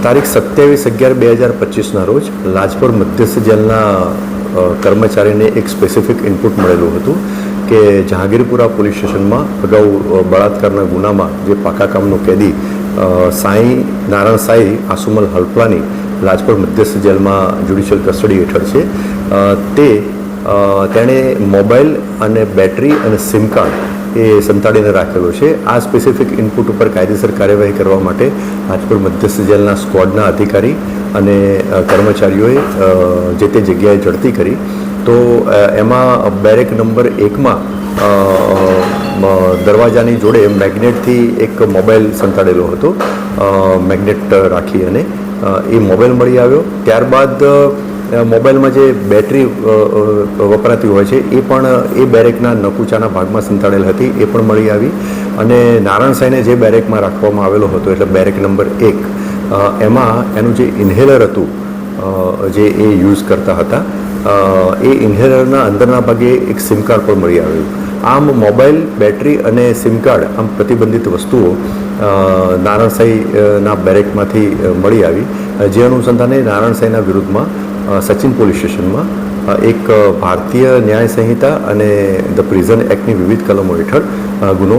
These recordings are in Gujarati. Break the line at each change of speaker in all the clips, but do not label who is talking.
તારીખ 27/11/2025ના રોજ લાજપોર મધ્યસ્થ જેલના કર્મચારીને એક સ્પેસિફિક ઇનપુટ મળેલું હતું કે જહાંગીરપુરા પોલીસ સ્ટેશનમાં અગાઉ બળાત્કારના ગુનામાં જે પાકા કામનો કેદી નારાયણ સાંઈ આસુમલ હલપલાની લાજપોર મધ્યસ્થ જેલમાં જ્યુડિશિયલ કસ્ટડી હેઠળ છે તેણે મોબાઈલ અને બેટરી અને સિમ કાર્ડ એ સંતાડીને રાખેલો છે. આ સ્પેસિફિક ઇનપુટ ઉપર કાયદેસર કાર્યવાહી કરવા માટે લાજપોર મધ્યસ્થ જેલના સ્ક્વોડના અધિકારી અને કર્મચારીઓએ જે તે જગ્યાએ ઝડપી કરી. તો એમાં બેરેક નંબર 1માં દરવાજાની જોડે મેગ્નેટથી એક મોબાઈલ સંતાડેલો હતો, મેગ્નેટ રાખી, અને એ મોબાઈલ મળી આવ્યો. ત્યારબાદ મોબાઈલમાં જે બેટરી વપરાતી હોય છે એ પણ એ બેરેકના નકુચાના ભાગમાં સંતાડેલ હતી, એ પણ મળી આવી. અને નારાયણ સાંઈને જે બેરેકમાં રાખવામાં આવેલો હતો, એટલે બેરેક નંબર 1, એમાં એનું જે ઇન્હેલર હતું જે એ યુઝ કરતા હતા, એ ઇન્હેલરના અંદરના ભાગે એક સિમ કાર્ડ પણ મળી આવ્યું. આમ મોબાઈલ, બેટરી અને સિમ કાર્ડ, આમ પ્રતિબંધિત વસ્તુઓ નારાયણ સાંઈના બેરેકમાંથી મળી આવી. જે અનુસંધાને નારાયણ સાંઈના વિરુદ્ધમાં સચિન પોલીસ સ્ટેશનમાં એક ભારતીય ન્યાય સંહિતા અને ધ પ્રિઝન એક્ટની વિવિધ કલમો હેઠળ ગુનો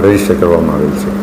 રજીસ્ટર કરવામાં આવેલ છે.